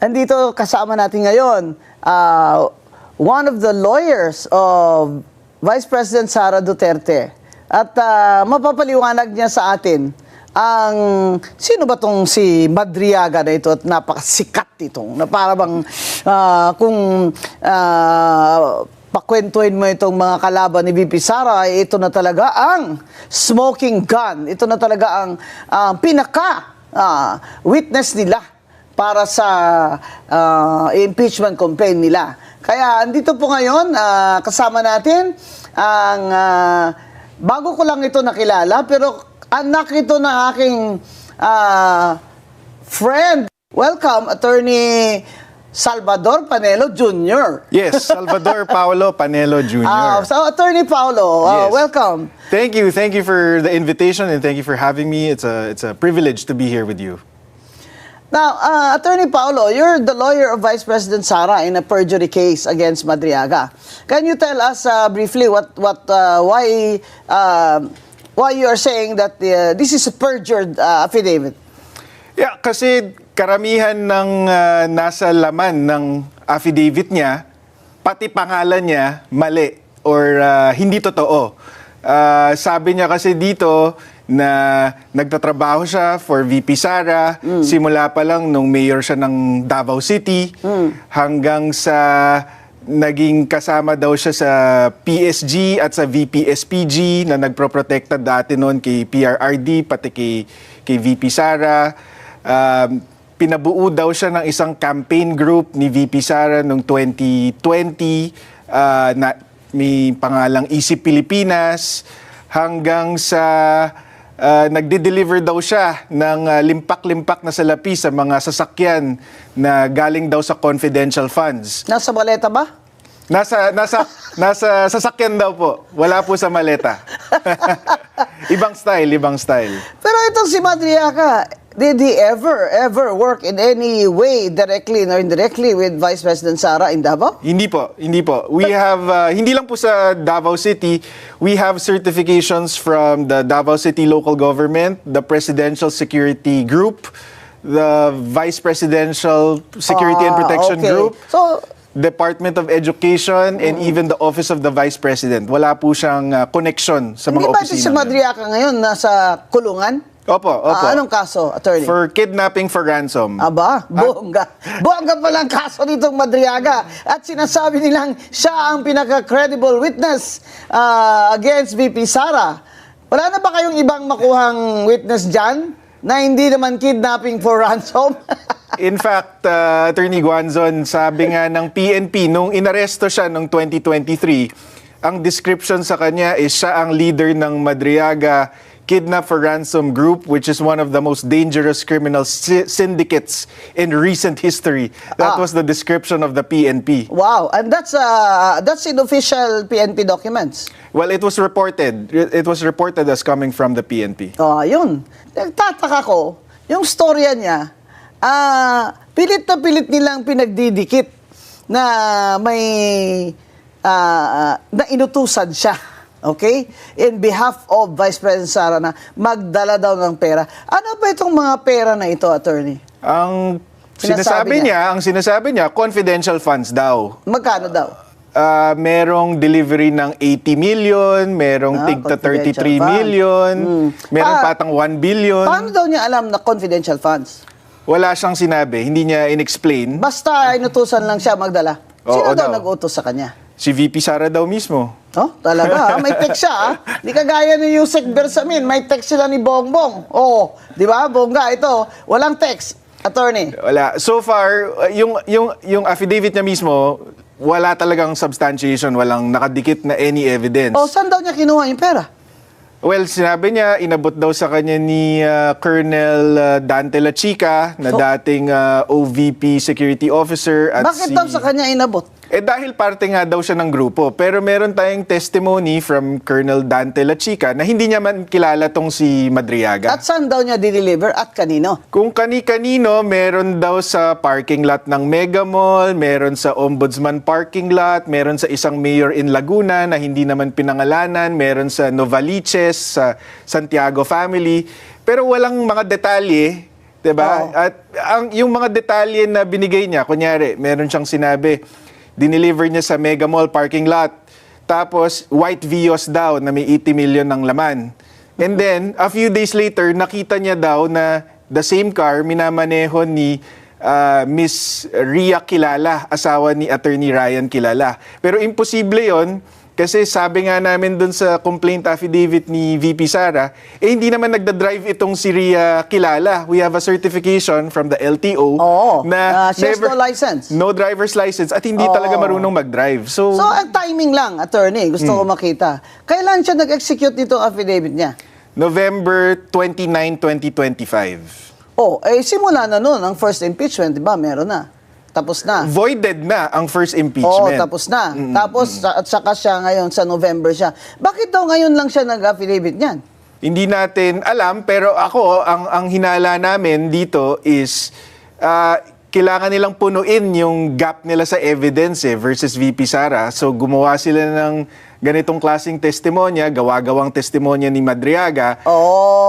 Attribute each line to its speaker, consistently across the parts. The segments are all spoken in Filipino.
Speaker 1: Andito kasama natin ngayon, one of the lawyers of Vice President Sara Duterte. At mapapaliwanag niya sa atin ang sino ba tong si Madriaga na ito at napakasikat itong na para bang kung pakwentuhin mo itong mga kalaban ni VP Sara, ito na talaga ang smoking gun. Ito na talaga ang pinaka witness nila para sa impeachment complaint nila. Kaya andito po ngayon, kasama natin ang, bago ko lang ito nakilala, pero anak ito ng aking friend. Welcome, Attorney Salvador Panelo Jr.
Speaker 2: Yes, Salvador Paulo Panelo Jr.
Speaker 1: So, Attorney Paulo,
Speaker 2: Yes.
Speaker 1: welcome.
Speaker 2: Thank you for the invitation and thank you for having me. It's a privilege to be here with you.
Speaker 1: Now, Attorney Paulo, you're the lawyer of Vice President Sara in a perjury case against Madriaga. Can you tell us briefly why you are saying that this is a perjured affidavit?
Speaker 2: Yeah, kasi karamihan ng nasa laman ng affidavit niya, pati pangalan niya, mali or hindi totoo. Sabi niya kasi dito na nagtatrabaho siya for VP Sara, simula pa lang nung mayor siya ng Davao City, hanggang sa naging kasama daw siya sa PSG at sa VP SPG na nagproprotekta dati noon kay PRRD, pati kay VP Sara. Pinabuo daw siya ng isang campaign group ni VP Sara noong 2020 na may pangalang Isip Pilipinas, hanggang sa nagde-deliver daw siya ng limpak-limpak na salapi sa mga sasakyan na galing daw sa confidential funds.
Speaker 1: Nasa maleta ba?
Speaker 2: Nasa sasakyan daw po. Wala po sa maleta. Ibang style.
Speaker 1: Pero itong si Madriaga, did he ever work in any way, directly or indirectly, with Vice President Sara in Davao?
Speaker 2: Hindi po. We have, hindi lang po sa Davao City, we have certifications from the Davao City Local Government, the Presidential Security Group, the Vice Presidential Security and Protection
Speaker 1: okay.
Speaker 2: Group,
Speaker 1: So,
Speaker 2: Department of Education, and even the Office of the Vice President. Wala po siyang connection sa mga
Speaker 1: hindi ba
Speaker 2: opisina.
Speaker 1: si Madriaga ngayon nasa kulungan?
Speaker 2: Opo.
Speaker 1: Anong kaso, attorney?
Speaker 2: For kidnapping for ransom.
Speaker 1: Aba, bongga. Bongga palang kaso nitong Madriaga. At sinasabi nilang siya ang pinaka-credible witness against VP Sara. Wala na ba kayong ibang makuhang witness dyan na hindi naman kidnapping for ransom?
Speaker 2: In fact, Attorney Guanzon, sabi nga ng PNP, nung inaresto siya noong 2023, ang description sa kanya is siya ang leader ng Madriaga Kidnap for Ransom Group, which is one of the most dangerous criminal syndicates in recent history. That was the description of the PNP.
Speaker 1: Wow, and that's in official PNP documents.
Speaker 2: Well, it was reported. It was reported as coming from the PNP.
Speaker 1: Yun. Nagtataka ko, yung storya niya, pilit na pilit nilang pinagdidikit na may na inutusan siya. Okay? In behalf of Vice President Sara na magdala daw ng pera. Ano ba itong mga pera na ito, attorney?
Speaker 2: Ang sinasabi niya, confidential funds daw.
Speaker 1: Magkano daw?
Speaker 2: Merong delivery ng 80 million, merong tigta 33 million, merong patang 1 billion.
Speaker 1: Paano daw niya alam na confidential funds?
Speaker 2: Wala siyang sinabi, hindi niya in-explain.
Speaker 1: Basta inutusan lang siya magdala. Sino
Speaker 2: Oo
Speaker 1: daw
Speaker 2: daw.
Speaker 1: nag-utos sa kanya?
Speaker 2: Si VP Sara daw mismo.
Speaker 1: Oh, talaga. May text siya. Di kagaya ni Yusek Bersamin, may text sila ni Bongbong. Oh, di ba? Bongga, ito. Walang text, attorney.
Speaker 2: Wala. So far, yung affidavit niya mismo, wala talagang substantiation, walang nakadikit na any evidence.
Speaker 1: Oh, saan daw niya kinuha yung pera?
Speaker 2: Well, sinabi niya, inabot daw sa kanya ni Colonel Dante La Chica, na dating OVP Security Officer. At
Speaker 1: Bakit daw sa kanya inabot?
Speaker 2: Dahil parte nga daw siya ng grupo. Pero meron tayong testimony from Colonel Dante La Chica na hindi niya man kilala tong si Madriaga.
Speaker 1: At saan daw niya dineliver at kanino?
Speaker 2: Kung kani-kanino, meron daw sa parking lot ng Mega Mall, meron sa Ombudsman parking lot, meron sa isang mayor in Laguna na hindi naman pinangalanan, meron sa Novaliches, sa Santiago family. Pero walang mga detalye 'Diba?
Speaker 1: Oo.
Speaker 2: At yung mga detalye na binigay niya, kunyari, meron siyang sinabi, dineliver niya sa Mega Mall parking lot. Tapos, white Vios daw na may 80 million ng laman. And then, a few days later, nakita niya daw na the same car minamaneho ni Miss Ria Kilala, asawa ni Attorney Ryan Kilala. Pero imposible yon. Kasi sabi nga namin dun sa complaint affidavit ni VP Sara, hindi naman nagda-drive itong si Ria Kilala. We have a certification from the LTO
Speaker 1: Oo.
Speaker 2: na
Speaker 1: She has no license.
Speaker 2: no driver's license at hindi talaga marunong mag-drive. So,
Speaker 1: So, ang timing lang, attorney, gusto ko makita. Kailan siya nag-execute nitong affidavit niya?
Speaker 2: November 29, 2025.
Speaker 1: Oh, simula na nun, ang first impeachment, di ba? Meron na. Tapos na.
Speaker 2: Voided na ang first
Speaker 1: Oo,
Speaker 2: impeachment.
Speaker 1: tapos na. Tapos, at saka siya ngayon, sa November siya. Bakit daw ngayon lang siya nag-affidavit niyan?
Speaker 2: Hindi natin alam, pero ako, ang hinala namin dito is kailangan nilang punuin yung gap nila sa evidence versus VP Sara. So gumawa sila ng ganitong klaseng testimonya, gawa-gawang testimonya ni Madriaga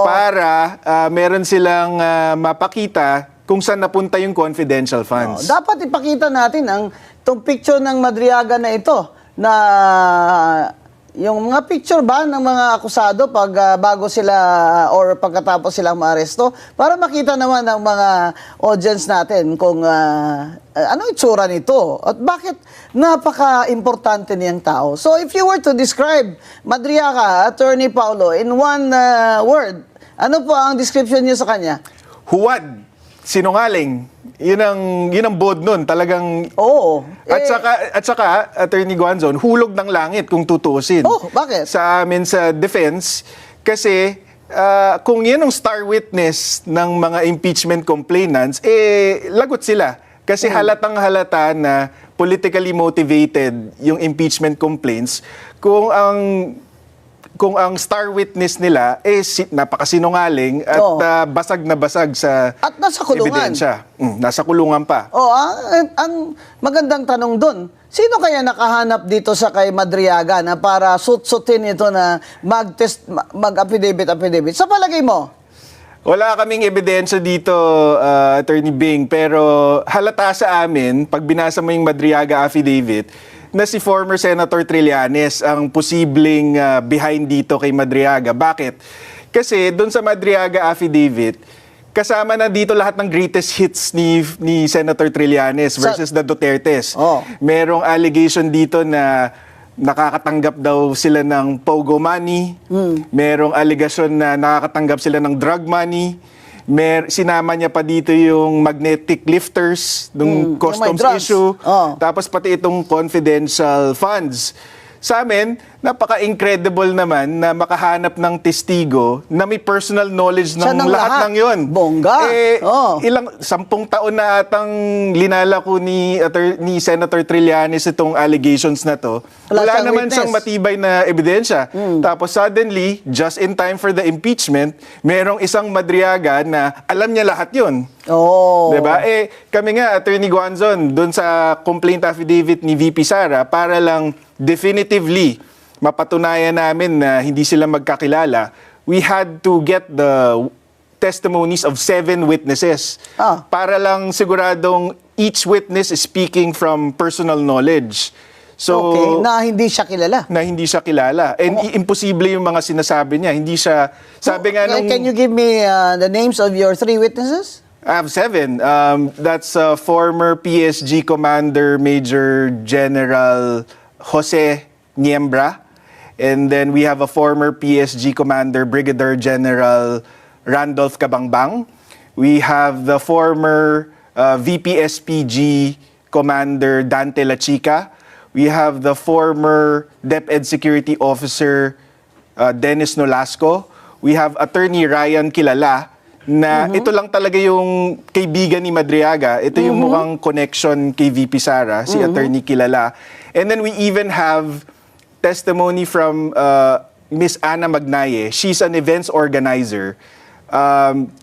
Speaker 2: para meron silang mapakita kung saan napunta yung confidential funds.
Speaker 1: Dapat ipakita natin itong picture ng Madriaga na ito na yung mga picture ba ng mga akusado pag bago sila or pagkatapos silang maaresto para makita naman ng mga audience natin kung ano itsura nito at bakit napaka-importante niyang tao. So if you were to describe Madriaga, Attorney Paulo, in one word, ano po ang description niyo sa kanya?
Speaker 2: Huwad, sinungaling. Yun ang bod nun. Talagang...
Speaker 1: Oo.
Speaker 2: At saka, Attorney Guanzon, hulog ng langit kung tutuusin.
Speaker 1: Oh, bakit?
Speaker 2: Sa amin sa defense, kasi kung yan ang star witness ng mga impeachment complainants, lagot sila. Kasi halatang halata na politically motivated yung impeachment complaints kung ang star witness nila napakasinungaling at basag na basag sa
Speaker 1: At nasa kulungan.
Speaker 2: ebidensya. Nasa kulungan pa.
Speaker 1: Ang magandang tanong doon, sino kaya nakahanap dito sa kay Madriaga na para sut-sutin ito na mag-affidavit? Sa palagay mo?
Speaker 2: Wala kaming ebidensya dito, Attorney Bing, pero halata sa amin, pag binasa mo yung Madriaga affidavit, na si former Senator Trillanes ang posibleng behind dito kay Madriaga. Bakit? Kasi doon sa Madriaga affidavit, kasama na dito lahat ng greatest hits ni Senator Trillanes versus the Dutertes. Merong allegation dito na nakakatanggap daw sila ng pogo money. Merong allegation na nakakatanggap sila ng drug money. Sinama niya pa dito yung magnetic lifters, yung customs issue, tapos pati itong confidential funds. Sa amin, napaka-incredible naman na makahanap ng testigo na may personal knowledge ng lahat ng yun.
Speaker 1: Bongga.
Speaker 2: Ilang 10 taon na atang linalako ni Senator Trillanes itong allegations na to. Wala naman siyang matibay na ebidensya. Tapos suddenly, just in time for the impeachment, merong isang Madriaga na alam niya lahat yun. Diba? Kami nga, Attorney Guanzon, doon sa complaint affidavit ni VP Sara, para lang definitively mapatunayan namin na hindi sila magkakilala, we had to get the testimonies of 7 witnesses. Para lang siguradong each witness is speaking from personal knowledge. So,
Speaker 1: na hindi siya kilala.
Speaker 2: Na hindi siya kilala. And imposible yung mga sinasabi niya. Hindi siya, sabi nga nung...
Speaker 1: Can you give me the names of your 3 witnesses?
Speaker 2: I have 7. That's former PSG Commander Major General Jose Niembra. And then we have a former PSG Commander Brigadier General Randolph Cabangbang. We have the former VP-SPG Commander Dante La Chica. We have the former DepEd Security Officer Dennis Nolasco. We have Attorney Ryan Kilala, na ito lang talaga yung kaibigan ni Madriaga. Ito yung mukhang connection kay VP Sara, si Attorney Kilala. And then we even have testimony from Miss Ana Magnaye. She's an events organizer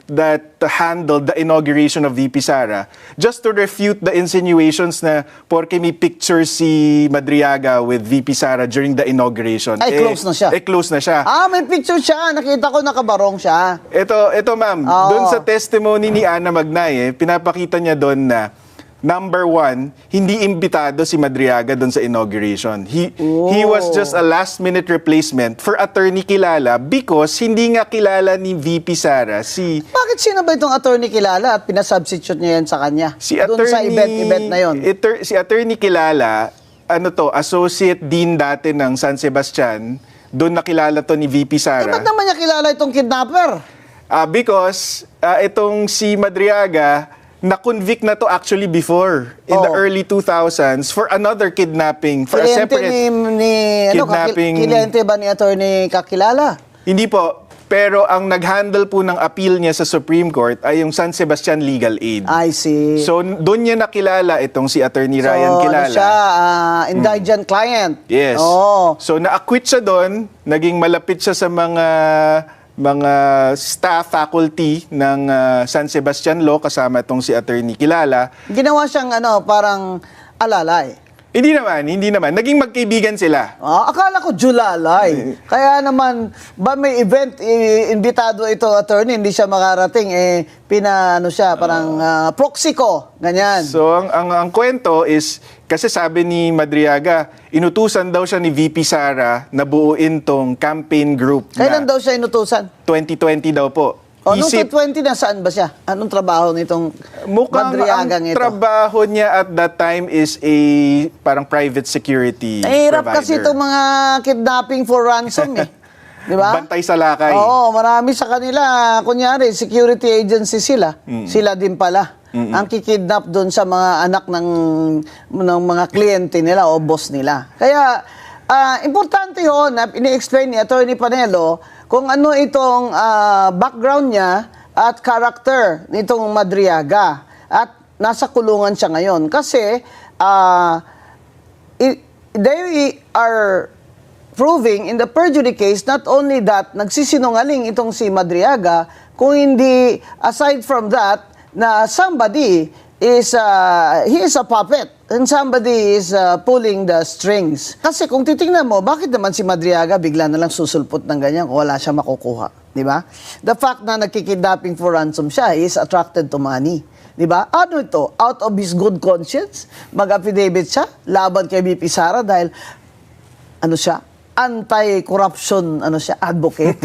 Speaker 2: that handled the inauguration of VP Sara just to refute the insinuations na porke may picture si Madriaga with VP Sara during the inauguration.
Speaker 1: Ay, close na siya.
Speaker 2: Close na siya.
Speaker 1: May picture siya. Nakita ko nakabarong siya.
Speaker 2: Ito ma'am,
Speaker 1: Oo.
Speaker 2: doon sa testimony ni Ana Magnay, pinapakita niya doon na number one, hindi imbitado si Madriaga doon sa inauguration. He was just a last-minute replacement for Attorney Kilala because hindi nga kilala ni VP Sara si
Speaker 1: Bakit sino ba itong attorney kilala at pinasubstitute niya yan sa kanya? Doon sa event na yon.
Speaker 2: Si Attorney Kilala, Associate Dean dati ng San Sebastian, doon nakilala to ni VP Sara.
Speaker 1: Ba't naman niya kilala itong kidnapper?
Speaker 2: Because itong si Madriaga, na-convict na to actually before, in the early 2000s, for another kidnapping, for a separate kidnapping.
Speaker 1: Kliyente ba ni attorney kakilala?
Speaker 2: Hindi po, pero ang nag-handle po ng appeal niya sa Supreme Court ay yung San Sebastian Legal Aid.
Speaker 1: I see.
Speaker 2: So, doon niya nakilala itong si Attorney Ryan Kilala.
Speaker 1: Ano siya, indigent client.
Speaker 2: Yes.
Speaker 1: Oh.
Speaker 2: So, na-acquit siya doon, naging malapit siya sa mga staff, faculty ng San Sebastian Law, kasama itong si Attorney Kilala.
Speaker 1: Ginawa siyang parang alalay.
Speaker 2: Hindi naman. Naging magkaibigan sila.
Speaker 1: Akala ko Julalay. Kaya naman, ba may event, imbitado ito attorney, hindi siya makarating, siya, parang proxy ko, ganyan.
Speaker 2: So, ang kwento is, kasi sabi ni Madriaga, inutusan daw siya ni VP Sara na buuin tong campaign group
Speaker 1: Kailan
Speaker 2: na
Speaker 1: daw siya inutusan?
Speaker 2: 2020 daw po.
Speaker 1: Noong 2020, nasaan ba siya? Anong trabaho nitong
Speaker 2: Mukhang
Speaker 1: Madriagang
Speaker 2: ang
Speaker 1: ito?
Speaker 2: trabaho niya at that time is a parang private security
Speaker 1: Nahirap
Speaker 2: provider.
Speaker 1: kasi itong mga kidnapping for ransom Di ba?
Speaker 2: Bantay sa lakay.
Speaker 1: Oo, marami sa kanila. Kunyari, security agency sila. Sila din pala. Ang kikidnap doon sa mga anak ng mga kliyente nila o boss nila. Kaya, importante yun na ini-explain ni Attorney Panelo kung ano itong background niya at character nitong Madriaga. At nasa kulungan siya ngayon. Kasi, they are proving in the perjury case not only that nagsisinungaling itong si Madriaga, kung hindi, aside from that, na somebody is, he is a puppet and somebody is pulling the strings. Kasi kung titingnan mo, bakit naman si Madriaga bigla na lang susulpot ng ganyan kung wala siya makukuha? Di ba? The fact na nagkikidnapping for ransom siya, he is attracted to money. Di ba? Ano ito? Out of his good conscience, mag-affidavit siya, laban kay VP Sara dahil, siya? Anti-corruption, advocate.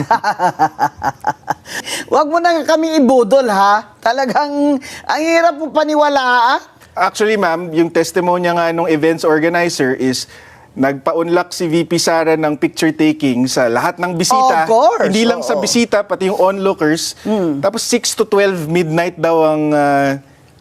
Speaker 1: Huwag mo na kami ibudol, ha? Talagang, ang hirap mo paniwalaan.
Speaker 2: Actually, ma'am, yung testimonya nga nung events organizer is nagpa-unlock si VP Sara ng picture taking sa lahat ng bisita.
Speaker 1: Of course.
Speaker 2: Hindi lang sa bisita, pati yung onlookers. Tapos 6 to 12 midnight daw ang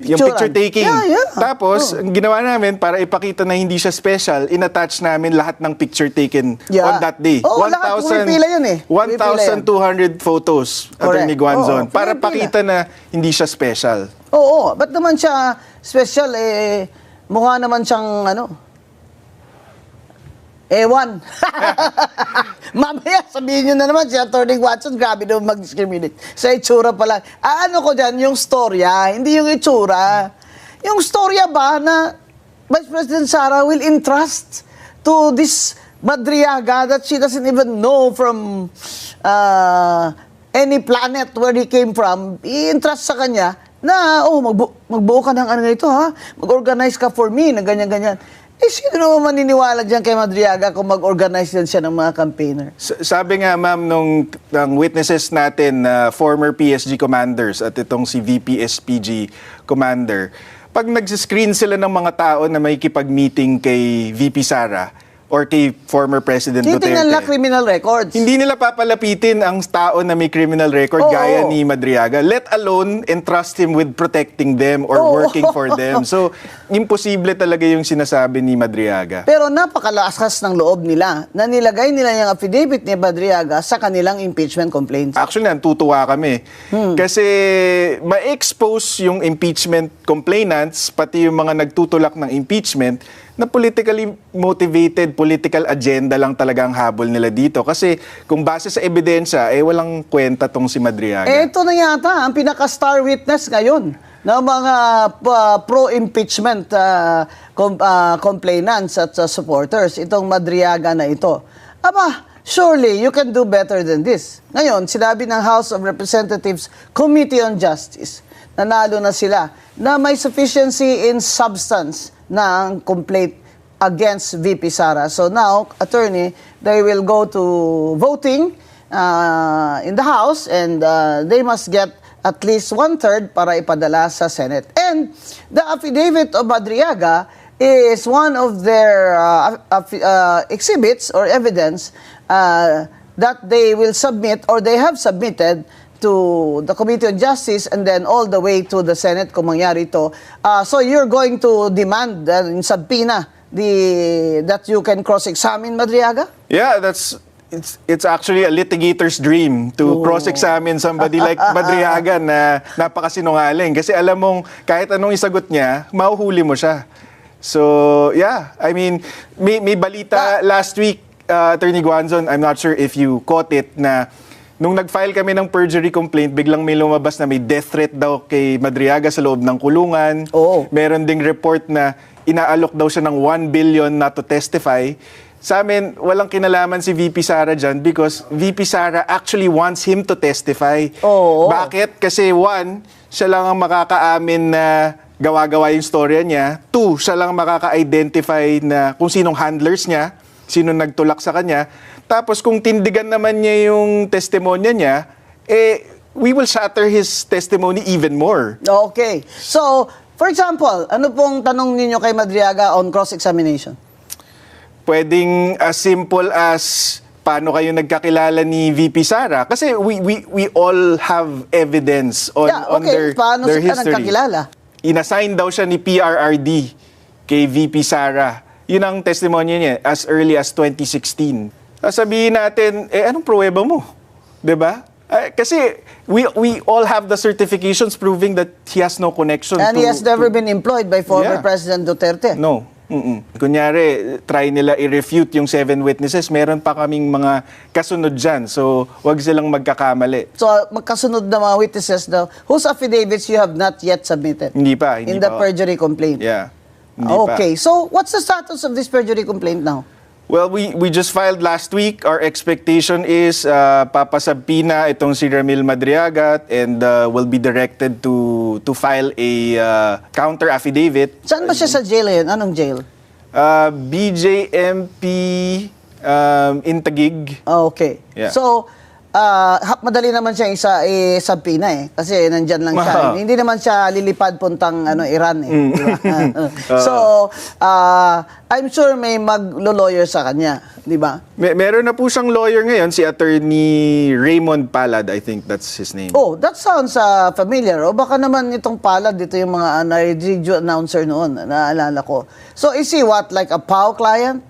Speaker 2: yung picture taking.
Speaker 1: Yeah.
Speaker 2: Tapos, ang ginawa namin para ipakita na hindi siya special, in-attach namin lahat ng picture taken on that day.
Speaker 1: Lahat pumipila yun
Speaker 2: 1,200 photos, Attorney Guanzon, para pakita na hindi siya special.
Speaker 1: Oo, ba't naman siya special? Mukha naman siyang ewan. Mamaya, sabihin nyo na naman, si Atty. Watson, grabe daw mag-discriminate. Sa itsura pa lang. Ano ko dyan, yung storya, hindi yung itsura. Yung storya ba na Vice President Sara will entrust to this Madriaga that she doesn't even know from any planet where he came from, i-entrust sa kanya na, magbuo ka ng ito, ha? Mag-organize ka for me, na ganyan-ganyan. Sino naman maniniwala dyan kay Madriaga kung mag-organize din siya ng mga campaigner?
Speaker 2: Sabi nga, ma'am, ng witnesses natin, former PSG commanders at itong si VP SPG commander, pag nag-screen sila ng mga tao na may kipag-meeting kay VP Sara or kay former President Duterte,
Speaker 1: Titingnan lang criminal records.
Speaker 2: hindi nila papalapitin ang tao na may criminal record gaya ni Madriaga, let alone entrust him with protecting them or working for them. So, imposible talaga yung sinasabi ni Madriaga.
Speaker 1: Pero napakalakas ng loob nila na nilagay nila yung affidavit ni Madriaga sa kanilang impeachment complaints.
Speaker 2: Actually, natutuwa kami. Kasi ma-expose yung impeachment complainants, pati yung mga nagtutulak ng impeachment, na politically motivated, political agenda lang talaga ang habol nila dito. Kasi kung base sa ebidensya, walang kwenta tong si Madriaga.
Speaker 1: Ito na yata ang pinaka-star witness ngayon ng mga pro-impeachment complainants at supporters, itong Madriaga na ito. Aba, surely you can do better than this. Ngayon, sinabi ng House of Representatives Committee on Justice, nanalo na sila, na may sufficiency in substance ng complaint against VP Sara. So now, attorney, they will go to voting in the House and they must get at least 1/3 para ipadala sa Senate. And the affidavit of Madriaga is one of their exhibits or evidence that they will submit or they have submitted to the Committee on Justice and then all the way to the Senate kung mangyari ito. So you're going to demand in subpoena that you can cross-examine Madriaga?
Speaker 2: Yeah, it's actually a litigator's dream to cross-examine somebody like Madriaga na napakasinungaling. Kasi alam mong kahit anong isagot niya, mahuhuli mo siya. So, yeah. I mean, may balita last week, Attorney Guanzon, I'm not sure if you caught it, na nung nag-file kami ng perjury complaint, biglang may lumabas na may death threat daw kay Madriaga sa loob ng kulungan.
Speaker 1: Oo.
Speaker 2: Meron ding report na inaalok daw siya ng 1 billion na to testify. Sa amin, walang kinalaman si VP Sara dyan because VP Sara actually wants him to testify.
Speaker 1: Oo.
Speaker 2: Bakit? Kasi one, siya lang ang makakaamin na gawa-gawa yung storya niya. Two, siya lang ang makaka-identify na kung sinong handlers niya, sino nagtulak sa kanya. Tapos kung tindigan naman niya yung testimonya niya, we will shatter his testimony even more.
Speaker 1: Okay. So, for example, ano pong tanong ninyo kay Madriaga on cross-examination?
Speaker 2: Pwedeng as simple as paano kayo nagkakilala ni VP Sara? Kasi we all have evidence on their
Speaker 1: Paano
Speaker 2: their
Speaker 1: sila
Speaker 2: history.
Speaker 1: nagkakilala?
Speaker 2: Inassign daw siya ni PRRD kay VP Sara. Yun ang testimonya niya as early as 2016. Sabihin natin, anong pruweba mo? 'Di ba? Kasi we all have the certifications proving that he has no connection
Speaker 1: And
Speaker 2: to...
Speaker 1: he has never been employed by former President Duterte.
Speaker 2: No. Kunyari, try nila i-refute yung 7 witnesses, meron pa kaming mga kasunod dyan. So, wag silang magkakamali.
Speaker 1: So, magkasunod na mga witnesses daw, whose affidavits you have not yet submitted?
Speaker 2: Hindi pa.
Speaker 1: In the perjury complaint?
Speaker 2: Yeah. Hindi
Speaker 1: Okay.
Speaker 2: pa.
Speaker 1: So, what's the status of this perjury complaint now?
Speaker 2: Well, we just filed last week. Our expectation is papasabpina itong si Ramil Madriaga and will be directed to file a counter affidavit.
Speaker 1: Saan ba siya sa jail ngayon? Anong jail?
Speaker 2: BJMP in Taguig.
Speaker 1: Okay.
Speaker 2: Yeah.
Speaker 1: So, madali naman siya isabpina kasi nandyan lang siya.
Speaker 2: Wow.
Speaker 1: Hindi naman siya lilipad puntang Iran di ba? So, I'm sure may maglo-lawyer sa kanya, di ba?
Speaker 2: Meron na po siyang lawyer ngayon, si Attorney Raymond Palad, I think that's his name.
Speaker 1: Oh, that sounds familiar. O baka naman itong Palad, dito yung mga radio announcer noon, naalala ko. So, is he what, like a POW client?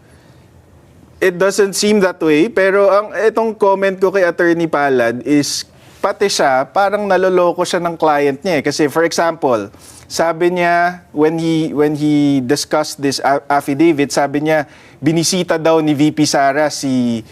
Speaker 2: It doesn't seem that way, pero itong comment ko kay Attorney Palad is pati siya, parang naloloko siya ng client niya. Kasi for example, sabi niya, when he discussed this affidavit, sabi niya, binisita daw ni VP Sara si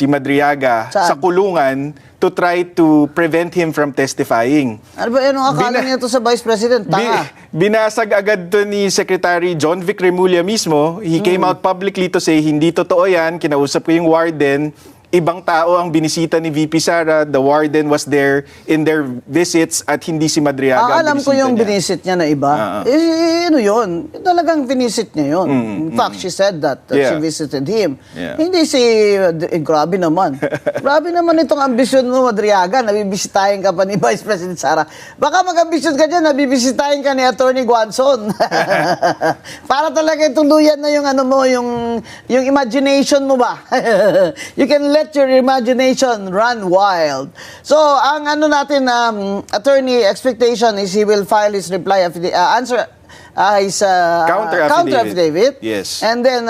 Speaker 2: Madriaga sa kulungan to try to prevent him from testifying.
Speaker 1: Ano ba anong akala niya to sa Vice President? Tanga.
Speaker 2: Binasag agad to ni Secretary John Vic Remulla mismo. He came out publicly to say, hindi totoo yan. Kinausap ko yung warden. Ibang tao ang binisita ni VP Sara. The warden was there in their visits at hindi si Madriaga ang
Speaker 1: alam ko
Speaker 2: binisita
Speaker 1: yung
Speaker 2: niya.
Speaker 1: binisit niya na iba. Ano yun? Talagang binisit niya yun. In fact, she said that she visited him.
Speaker 2: Yeah.
Speaker 1: Hindi grabe naman. Grabe naman itong ambisyon mo, Madriaga. Nabibisitahin ka pa ni Vice President Sara. Baka mag-ambisyon ka dyan, nabibisitahin ka ni Attorney Guanzon. Para talaga tuluyan na yung yung imagination mo ba? You can let your imagination run wild. So, ang natin, attorney expectation is he will file his reply answer his
Speaker 2: Counter
Speaker 1: affidavit.
Speaker 2: Yes.
Speaker 1: And then,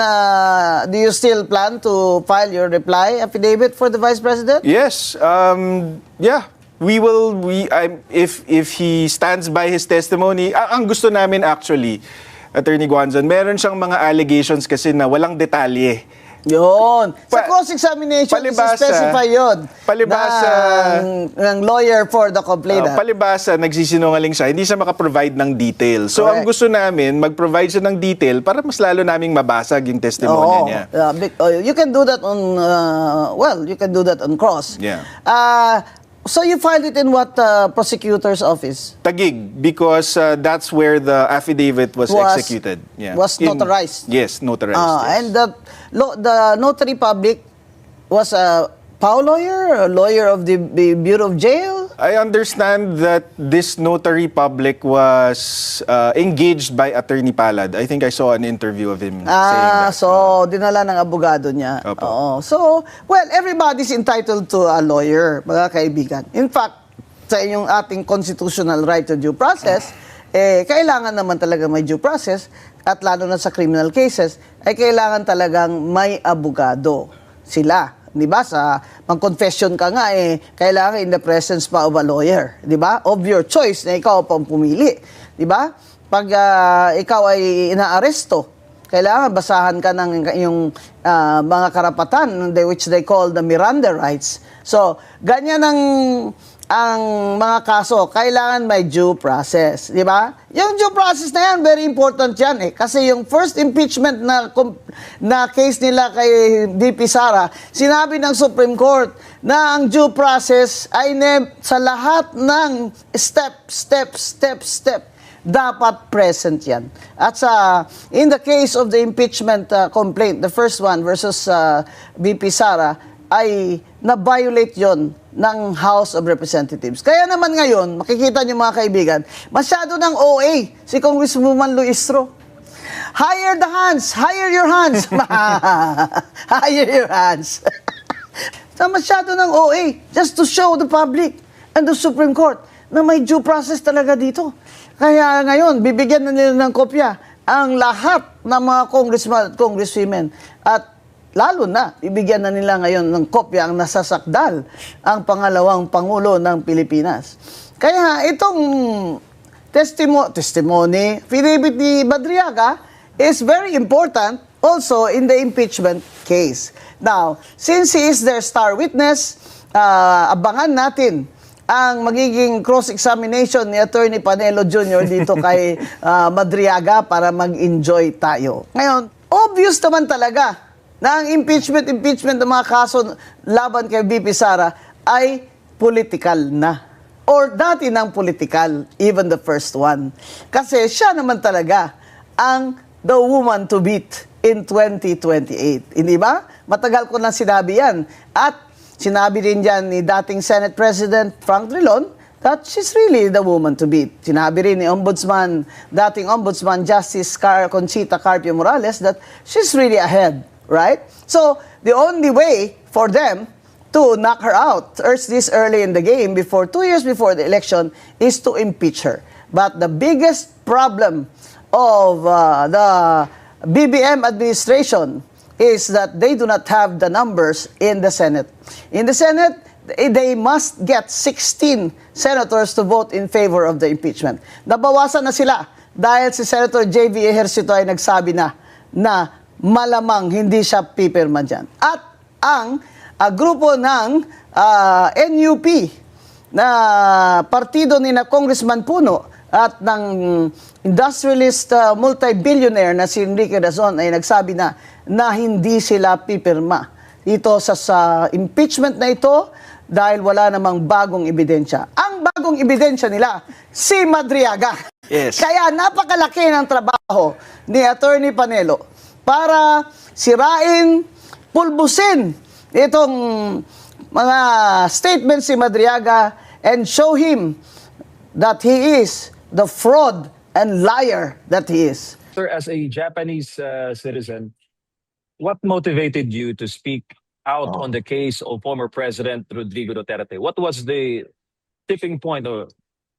Speaker 1: do you still plan to file your reply affidavit for the Vice President?
Speaker 2: Yes. Yeah. We will. If he stands by his testimony, ang gusto namin actually, Attorney Guanzon, meron siyang mga allegations kasi na walang detalye.
Speaker 1: Yun. Sa
Speaker 2: Pa-
Speaker 1: cross-examination,
Speaker 2: palibhasa-
Speaker 1: specify yun
Speaker 2: palibhasa-
Speaker 1: ng lawyer for the complainant.
Speaker 2: Palibasa, nagsisinungaling siya, hindi siya makaprovide ng detail. So, ang
Speaker 1: Correct.
Speaker 2: gusto namin, mag-provide siya ng detail para mas lalo naming mabasag yung testimonya niya.
Speaker 1: You can do that on, you can do that on cross.
Speaker 2: Yeah.
Speaker 1: So you filed it in what prosecutor's office?
Speaker 2: Tagig, because that's where the affidavit was executed. Yeah.
Speaker 1: Was notarized?
Speaker 2: Yes, notarized. Yes.
Speaker 1: And the notary public was a POW lawyer, a lawyer of the Bureau of Jail?
Speaker 2: I understand that this notary public was engaged by Attorney Palad. I think I saw an interview of him saying that.
Speaker 1: So dinala ng abogado niya.
Speaker 2: Opo.
Speaker 1: Oo. So, well, everybody's entitled to a lawyer, mga kaibigan. In fact, sa inyong ating constitutional right to due process, kailangan naman talaga may due process at lalo na sa criminal cases, ay kailangan talagang may abogado sila. Di ba? Sa mag-confession ka nga, kailangan in the presence pa of a lawyer. Di ba? Of your choice na ikaw pang pumili. Di ba? Pag ikaw ay inaaresto, kailangan basahan ka ng yung mga karapatan which they call the Miranda rights. So, ganyan ang mga kaso, kailangan may due process, di ba? Yung due process na yan, very important yan kasi yung first impeachment na case nila kay VP Sara, sinabi ng Supreme Court na ang due process ay sa lahat ng step, dapat present yan. At in the case of the impeachment complaint, the first one versus VP Sara, ay na-violate yon ng House of Representatives. Kaya naman ngayon, makikita niyo mga kaibigan, masyado ng OA si Congresswoman Luistro. Hire the hands! Hire your hands! Hire your hands! So, masyado ng OA just to show the public and the Supreme Court na may due process talaga dito. Kaya ngayon, bibigyan na nila ng kopya ang lahat ng mga congressmen at congresswomen at lalo na, ibigyan na nila ngayon ng kopya ang nasasakdal ang pangalawang Pangulo ng Pilipinas. Kaya itong testimony, affidavit ni Madriaga is very important also in the impeachment case. Now, since he is their star witness, abangan natin ang magiging cross-examination ni Attorney Panelo Jr. dito kay Madriaga para mag-enjoy tayo. Ngayon, obvious naman talaga na ang impeachment ng mga kaso laban kay VP Sara ay political na. Or dati ng political, even the first one. Kasi siya naman talaga ang the woman to beat in 2028. Hindi ba? Matagal ko lang sinabi yan. At sinabi rin dyan ni dating Senate President Frank Drilon that she's really the woman to beat. Sinabi rin ni dating Ombudsman Justice Conchita Carpio Morales that she's really ahead. Right? So, the only way for them to knock her out this early in the game, 2 years before the election, is to impeach her. But the biggest problem of the BBM administration is that they do not have the numbers in the Senate. In the Senate, they must get 16 senators to vote in favor of the impeachment. Nabawasan na sila dahil si Senator J.V. Ejercito ay nagsabi na malamang hindi siya pipirma dyan. At ang grupo ng NUP na partido ni na Congressman Puno at ng industrialist multi-billionaire na si Enrique Razon ay nagsabi na hindi sila pipirma dito sa impeachment na ito dahil wala namang bagong ebidensya. Ang bagong ebidensya nila, si Madriaga.
Speaker 2: Yes.
Speaker 1: Kaya napakalaki ng trabaho ni Attorney Panelo para sirain, pulbusin itong mga statements si Madriaga and show him that he is the fraud and liar that he is.
Speaker 3: Sir, as a Japanese citizen, what motivated you to speak out on the case of former President Rodrigo Duterte? What was the tipping point or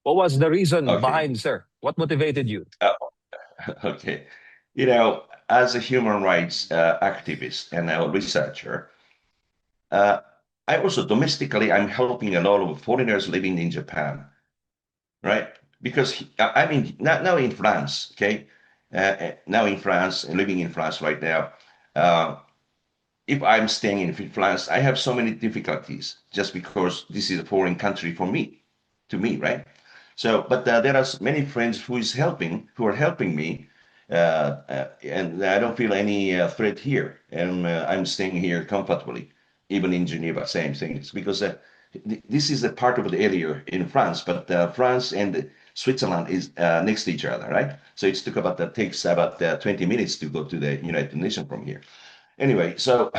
Speaker 3: what was the reason behind, sir? What motivated you?
Speaker 4: Okay. As a human rights activist and a researcher, I also domestically, I'm helping a lot of foreigners living in Japan, right? Because I'm now in France, okay? now in France and living in France right now, uh, if I'm staying in France, I have so many difficulties just because this is a foreign country for me, to me, right? So, but there are many friends who are helping me, and I don't feel any threat here, and I'm staying here comfortably, even in Geneva. Same thing. It's because this is a part of the area in France, but France and Switzerland is next to each other, right? So takes about 20 minutes to go to the United Nations from here. Anyway, so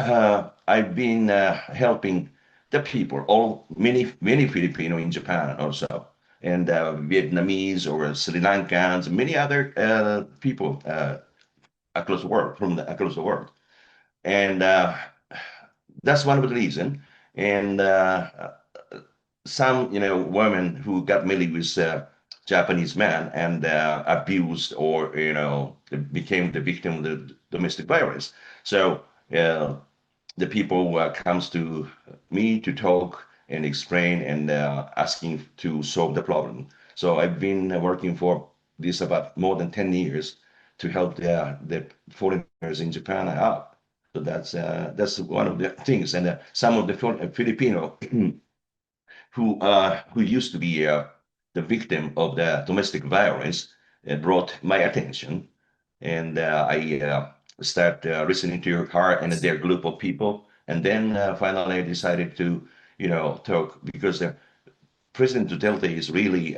Speaker 4: I've been helping the people, many Filipino in Japan also, and Vietnamese or Sri Lankans, many other people across the world, across the world, and that's one of the reason. And some, women who got married with Japanese man and abused or became the victim of the domestic violence. So the people comes to me to talk and explain and asking to solve the problem. So I've been working for this about more than 10 years to help the foreigners in Japan out. So that's one of the things. And some of the Filipino who used to be the victim of the domestic violence brought my attention, and I start listening to her and their group of people, and then finally I decided to, talk because President Duterte is really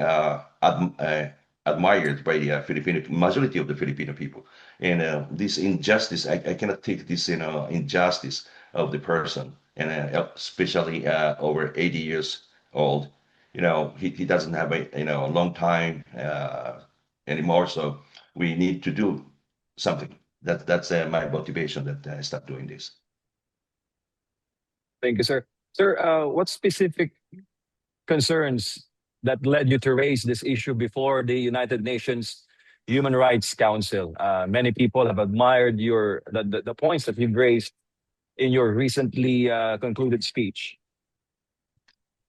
Speaker 4: admired by the Filipino majority of the Filipino people, and this injustice, I cannot take this, injustice of the person, and especially over 80 years old, he doesn't have a long time anymore, so we need to do something. That's my motivation that I start doing this.
Speaker 3: Thank you, sir. Sir, what specific concerns that led you to raise this issue before the United Nations Human Rights Council? Many people have admired the points that you've raised in your recently concluded speech.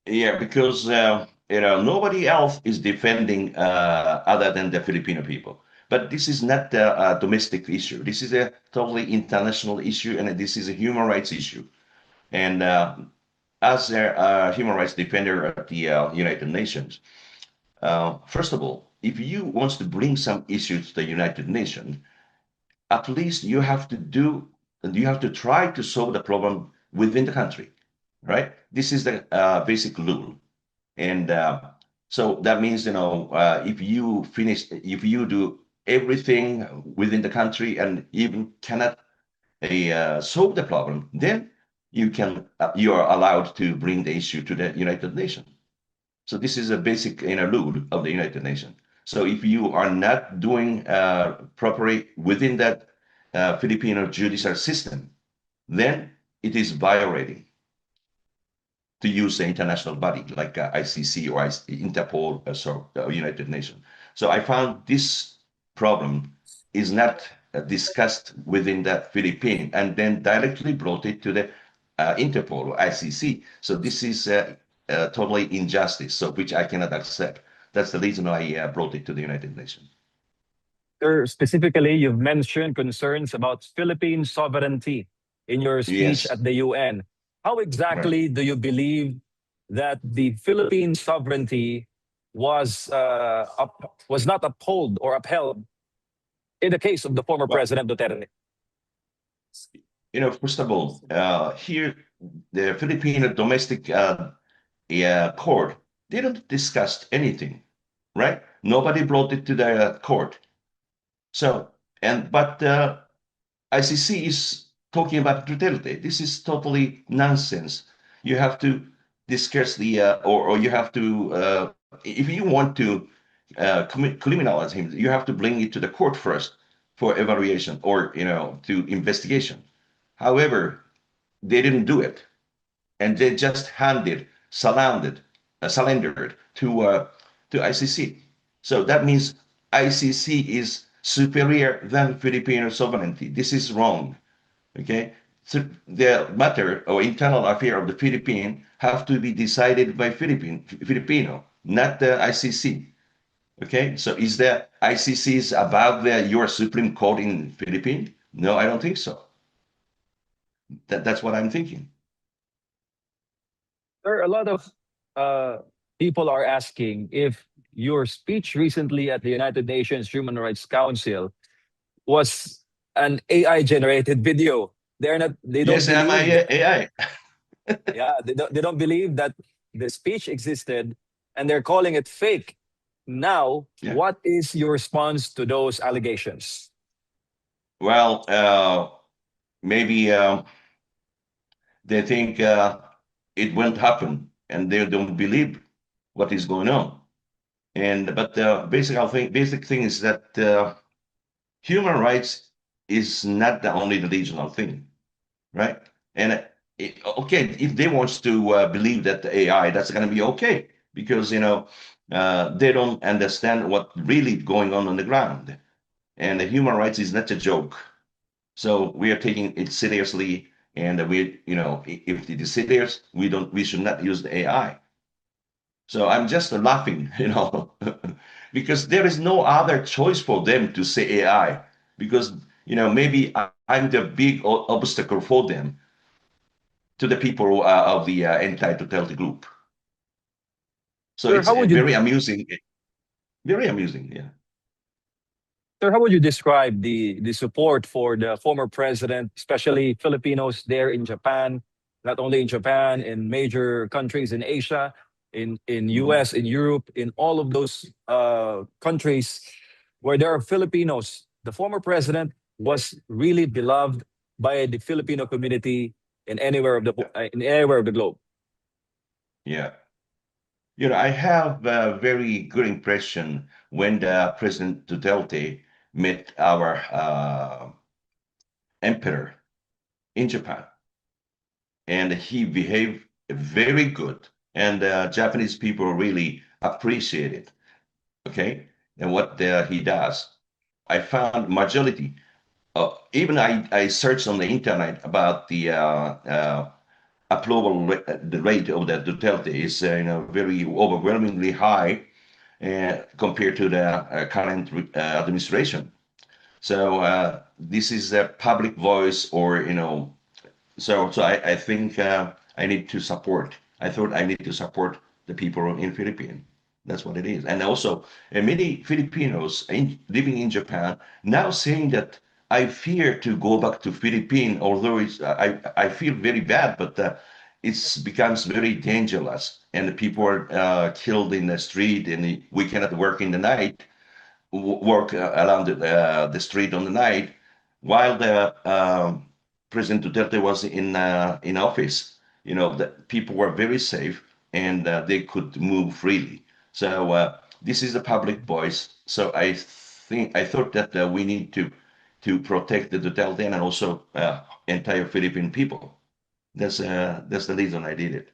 Speaker 4: Yeah, because nobody else is defending other tan the Filipino people. But this is not a domestic issue. This is a totally international issue, and this is a human rights issue. And as a human rights defender at the United Nations, first of all, if you want to bring some issues to the United Nations, at least you have to try to solve the problem within the country, right? This is the basic rule. And so that means, if you do everything within the country and even cannot solve the problem, then you are allowed to bring the issue to the United Nations. So this is a basic rule of the United Nations. So if you are not doing properly within that Filipino judicial system, then it is violating to use the international body like ICC or Interpol, United Nations. So I found this problem is not discussed within the Philippines and then directly brought it to the Interpol or ICC. So this is totally injustice, so which I cannot accept. That's the reason I brought it to the United Nations.
Speaker 3: Sir, specifically, you've mentioned concerns about Philippine sovereignty in your speech
Speaker 4: Yes.
Speaker 3: at the UN. How exactly do you believe that the Philippine sovereignty was not upheld in the case of the former President Duterte?
Speaker 4: First of all, here the Filipino domestic court didn't discuss anything, right? Nobody brought it to the court. So, but ICC is talking about Duterte. This is totally nonsense. You have to discuss or you have to, if you want to criminalize him, you have to bring it to the court first for evaluation or, to investigation. However, they didn't do it. And they just surrendered to ICC. So that means ICC is superior than Filipino sovereignty. This is wrong. Okay, so the matter or internal affair of the Philippines have to be decided by Filipino, not the ICC. Okay, so is the ICC above your Supreme Court in Philippines? No, I don't think so. That's what I'm thinking.
Speaker 3: Sir, a lot of people are asking if your speech recently at the United Nations Human Rights Council was an AI generated video. They don't
Speaker 4: Yes, am I
Speaker 3: believe that,
Speaker 4: AI?
Speaker 3: yeah, they don't believe that the speech existed and they're calling it fake. Now,
Speaker 4: Yeah.
Speaker 3: what is your response to those allegations?
Speaker 4: Well, maybe they think it won't happen, and they don't believe what is going on. And but the basic thing is that human rights is not the only regional thing, right? And okay, if they want to believe that the AI, that's going to be okay because they don't understand what really going on the ground. And the human rights is not a joke. So we are taking it seriously, and if it is serious, we should not use the AI. So I'm just laughing, because there is no other choice for them to say AI, because maybe I'm the big obstacle for them to the people of the anti-totality group. So
Speaker 3: Sir,
Speaker 4: it's
Speaker 3: how would you
Speaker 4: very amusing, very amusing. Yeah.
Speaker 3: Sir, how would you describe the support for the former president, especially Filipinos there in Japan, not only in Japan, in major countries in Asia, in
Speaker 4: Mhm.
Speaker 3: US, in Europe, in all of those countries where there are Filipinos. The former president was really beloved by the Filipino community in anywhere of the globe.
Speaker 4: Yeah. I have a very good impression when the President Duterte met our emperor in Japan, and he behaved very good, and Japanese people really appreciate it. Okay, and what he does, I found majority. Even I searched on the internet about the approval the rate of the Duterte is very overwhelmingly high compared to the current administration. So this is a public voice, or so I think I need to support. I thought I need to support the people in Philippines. That's what it is. And also, many Filipinos living in Japan now saying that I fear to go back to Philippines, although I feel very bad, but it's becomes very dangerous, and the people are killed in the street, and we cannot work in the night, work around the street on the night, while the President Duterte was in office. The people were very safe, and they could move freely. So this is a public voice. So I thought that we need to protect the Duterte and also entire Philippine people. That's the reason I did it.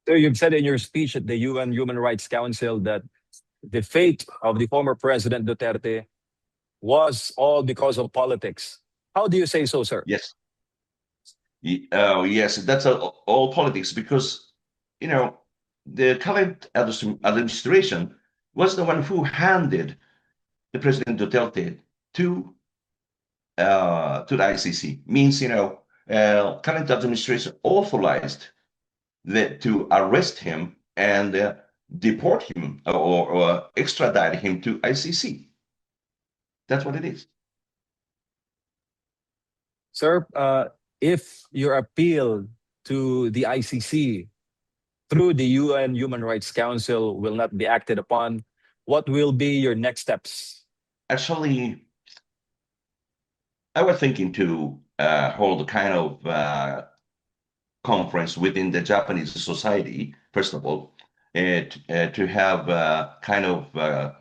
Speaker 3: So you've said in your speech at the UN Human Rights Council that the fate of the former president Duterte was all because of politics. How do you say so, sir?
Speaker 4: Yes. Yes, that's all politics, because you know the current administration was the one who handed the President Duterte to to the ICC. Means current administration authorized to arrest him and deport him, or extradite him to ICC. That's what it is.
Speaker 3: Sir, if your appeal to the ICC through the UN Human Rights Council will not be acted upon, what will be your next steps?
Speaker 4: Actually, I was thinking to hold a kind of conference within the Japanese society, first of all, to have kind of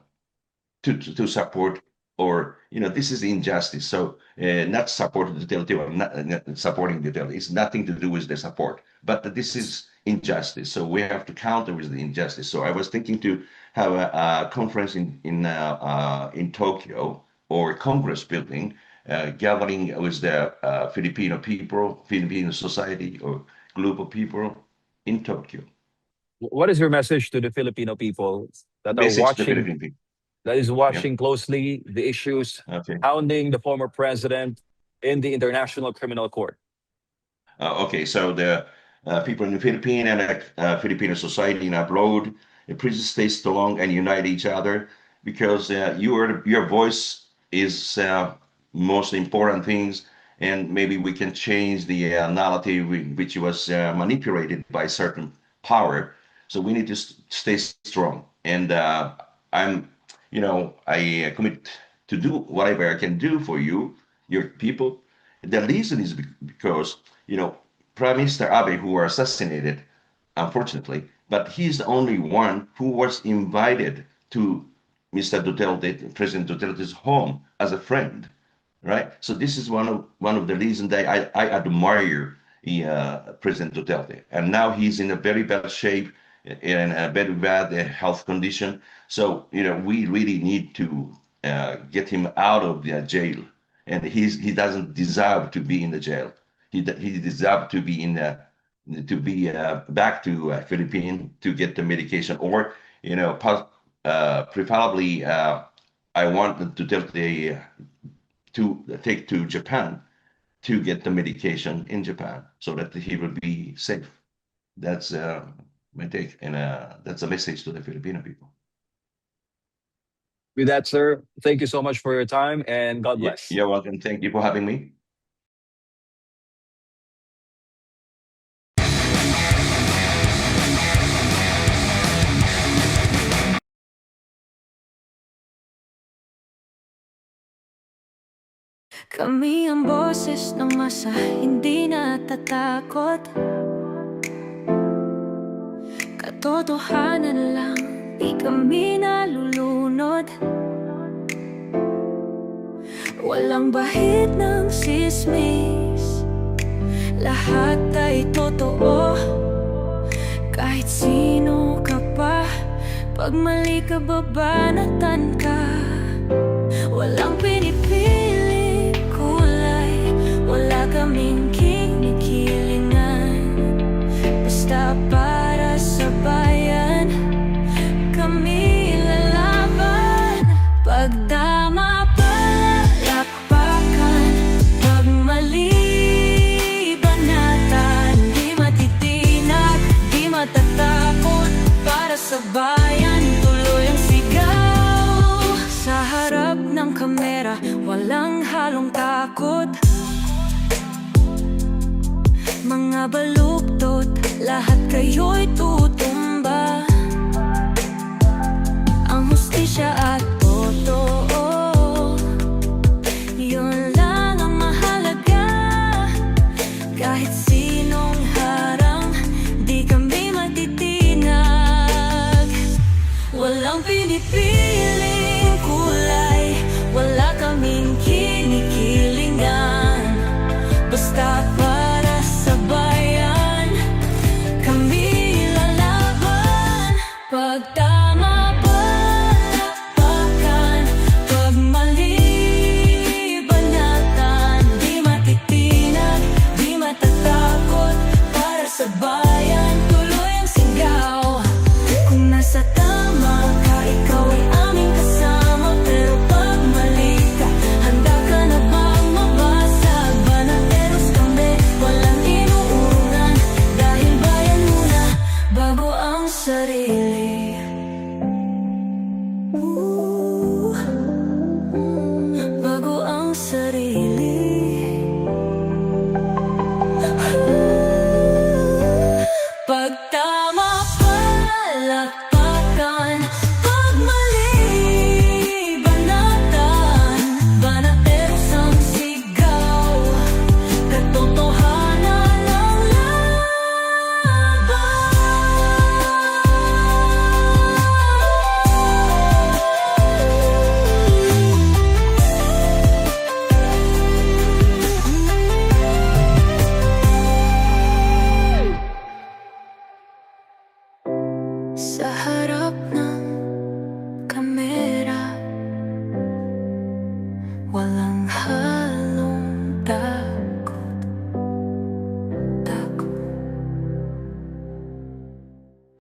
Speaker 4: to support, or this is injustice. So not support the Duterte, or not supporting the Duterte. It's nothing to do with the support, but this is injustice. So we have to counter with the injustice. So I was thinking to have a conference in Tokyo, or Congress building, gathering with the Filipino people, Filipino society, or group of people in Tokyo.
Speaker 3: What is your message to the Filipino people that are
Speaker 4: Message to the
Speaker 3: watching,
Speaker 4: Philippine people.
Speaker 3: that is watching closely the issues
Speaker 4: Okay.
Speaker 3: hounding the former president in the International Criminal Court?
Speaker 4: Okay, so the people in the Philippines and Filipino society and abroad, please stay strong and unite each other, because your voice is most important things, and maybe we can change the narrative which was manipulated by certain power. So we need to stay strong, and I commit to do whatever I can do for you, your people. The reason is because Prime Minister Abe, who were assassinated, unfortunately, but he's the only one who was invited to Mr. Duterte, President Duterte's home as a friend, right? So this is one of the reasons that I admire President Duterte, and now he's in a very bad shape, in a very bad health condition. So we really need to get him out of the jail, and he doesn't deserve to be in the jail. He deserves to be back to Philippines to get the medication, or preferably I want to tell to take to Japan to get the medication in Japan so that he will be safe. That's my take, and that's a message to the Filipino people.
Speaker 3: With that, sir, thank you so much for your time, and God bless.
Speaker 4: You're welcome. Thank you for having me.
Speaker 5: Kami ang boses ng masa, hindi natatakot. Katotohanan lang, di kami nalulunod. Walang bahid ng sismis, lahat ay totoo. Kahit sino ka pa, pag mali ka babanatan ka. Walang pinipili kulay, wala kaming kinikilingan. Basta para sa bayan, kami lalaban. Pagdama palakpakan, pag mali banatan. Di matitinag, di matatakot, para sa bayan tuloy ang sigaw. Sa harap ng kamera, walang halong takot. Mga baluktot, lahat kayo'y tutumba. Ang hustisya at